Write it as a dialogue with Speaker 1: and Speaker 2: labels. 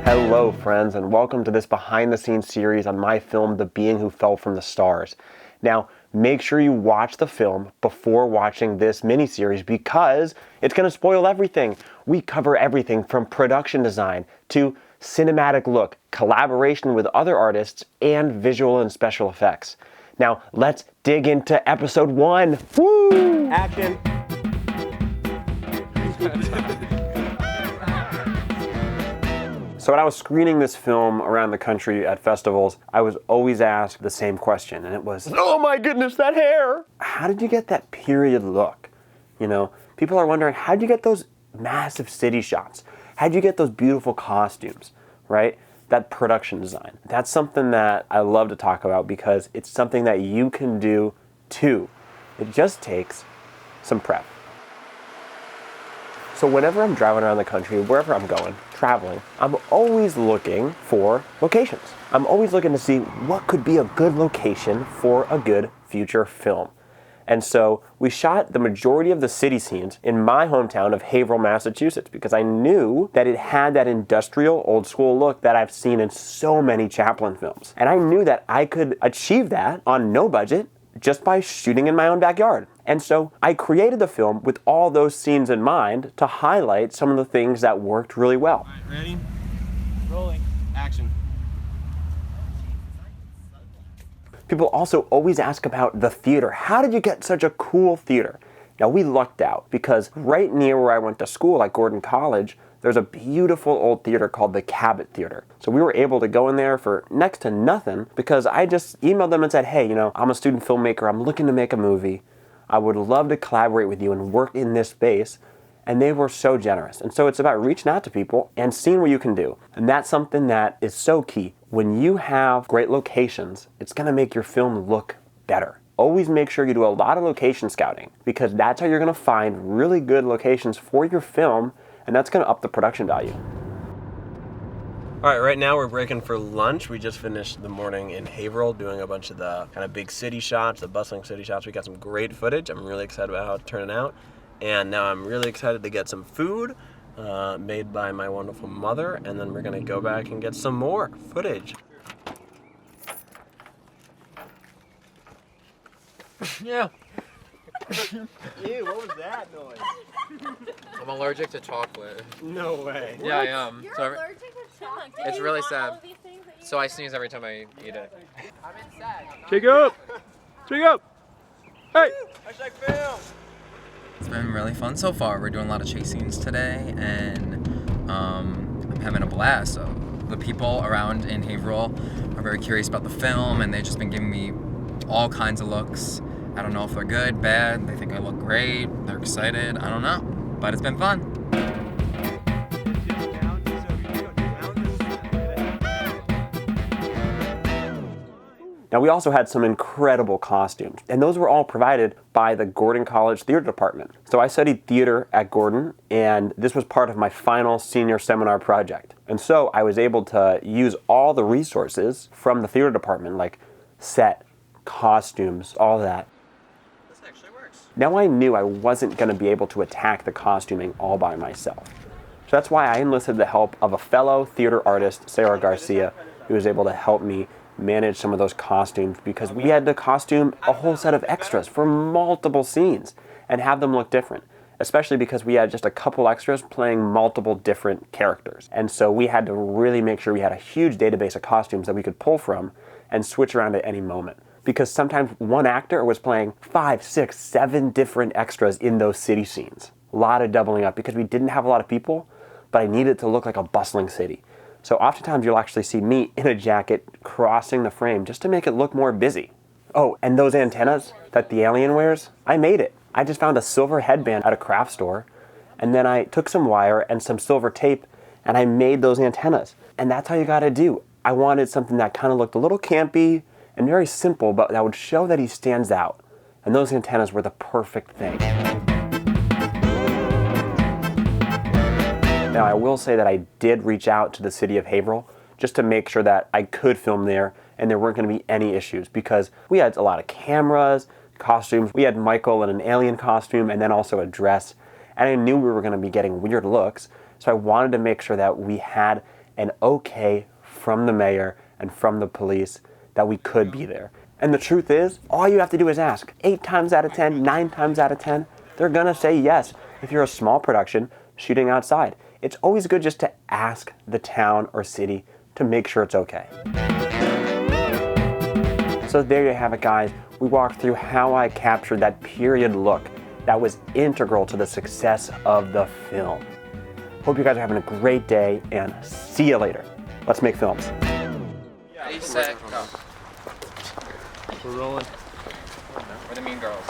Speaker 1: Hello friends, and welcome to this behind the scenes series on my film, The Being Who Fell from the Stars. Now, make sure you watch the film before watching this mini-series because it's going to spoil everything. We cover everything from production design to cinematic look, collaboration with other artists, and visual and special effects. Now, let's dig into episode 1. Woo! Action! So when I was screening this film around the country at festivals, I was always asked the same question, and it was, oh my goodness, that hair! How did you get that period look? You know, people are wondering, how'd you get those massive city shots? How'd you get those beautiful costumes, right? That production design. That's something that I love to talk about because it's something that you can do too. It just takes some prep. So whenever I'm driving around the country, wherever I'm going, traveling, I'm always looking for locations. I'm always looking to see what could be a good location for a good future film. And so we shot the majority of the city scenes in my hometown of Haverhill, Massachusetts, because I knew that it had that industrial old school look that I've seen in so many Chaplin films. And I knew that I could achieve that on no budget just by shooting in my own backyard. And so I created the film with all those scenes in mind to highlight some of the things that worked really well.
Speaker 2: All right, ready? Rolling. Action.
Speaker 1: People also always ask about the theater. How did you get such a cool theater? Now we lucked out because right near where I went to school at Gordon College, there's a beautiful old theater called the Cabot Theater. So we were able to go in there for next to nothing because I just emailed them and said, hey, you know, I'm a student filmmaker. I'm looking to make a movie. I would love to collaborate with you and work in this space. And they were so generous. And so it's about reaching out to people and seeing what you can do. And that's something that is so key. When you have great locations, it's gonna make your film look better. Always make sure you do a lot of location scouting because that's how you're gonna find really good locations for your film, and that's gonna up the production value. All right, right now we're breaking for lunch. We just finished the morning in Haverhill doing a bunch of the kind of big city shots, the bustling city shots. We got some great footage. I'm really excited about how it's turning out. And now I'm really excited to get some food made by my wonderful mother, and then we're gonna go back and get some more footage.
Speaker 2: Yeah.
Speaker 1: Ew, what was that noise?
Speaker 3: I'm allergic to chocolate.
Speaker 1: No way.
Speaker 3: Yeah, I am.
Speaker 4: You're
Speaker 3: So
Speaker 4: allergic to chocolate?
Speaker 3: it's really sad.
Speaker 4: All of these things that you
Speaker 3: So I sneeze every time I eat it.
Speaker 1: Shake up! Shake up! Hey!
Speaker 2: Hashtag film.
Speaker 3: It's been really fun so far. We're doing a lot of chase scenes today, and I'm having a blast. So the people around in Haverhill are very curious about the film, and they've just been giving me all kinds of looks. I don't know if they're good, bad. They think I look great. They're excited. I don't know, but it's been fun.
Speaker 1: Now we also had some incredible costumes, and those were all provided by the Gordon College Theater Department. So I studied theater at Gordon, and this was part of my final senior seminar project. And so I was able to use all the resources from the theater department, like set, costumes, all that.
Speaker 2: This actually works.
Speaker 1: Now I knew I wasn't going to be able to attack the costuming all by myself. So that's why I enlisted the help of a fellow theater artist, Sarah Garcia, who was able to help me manage some of those costumes because we had to costume a whole set of extras for multiple scenes and have them look different, especially because we had just a couple extras playing multiple different characters. And so we had to really make sure we had a huge database of costumes that we could pull from and switch around at any moment. Because sometimes one actor was playing 5, 6, 7 different extras in those city scenes. A lot of doubling up because we didn't have a lot of people, but I needed it to look like a bustling city. So oftentimes you'll actually see me in a jacket crossing the frame just to make it look more busy. Oh, and those antennas that the alien wears, I made it. I just found a silver headband at a craft store, and then I took some wire and some silver tape, and I made those antennas. And that's how you gotta do. I wanted something that kind of looked a little campy and very simple, but that would show that he stands out. And those antennas were the perfect thing. Now, I will say that I did reach out to the city of Haverhill just to make sure that I could film there and there weren't going to be any issues because we had a lot of cameras, costumes. We had Michael in an alien costume and then also a dress. And I knew we were going to be getting weird looks, so I wanted to make sure that we had an okay from the mayor and from the police that we could be there. And the truth is, all you have to do is ask. 8 times out of 10, 9 times out of 10, they're gonna say yes if you're a small production shooting outside. It's always good just to ask the town or city to make sure it's okay. So there you have it, guys. We walked through how I captured that period look that was integral to the success of the film. Hope you guys are having a great day, and see you later. Let's make films.
Speaker 3: Ready, set, go.
Speaker 2: We're rolling.
Speaker 3: We're the mean girls.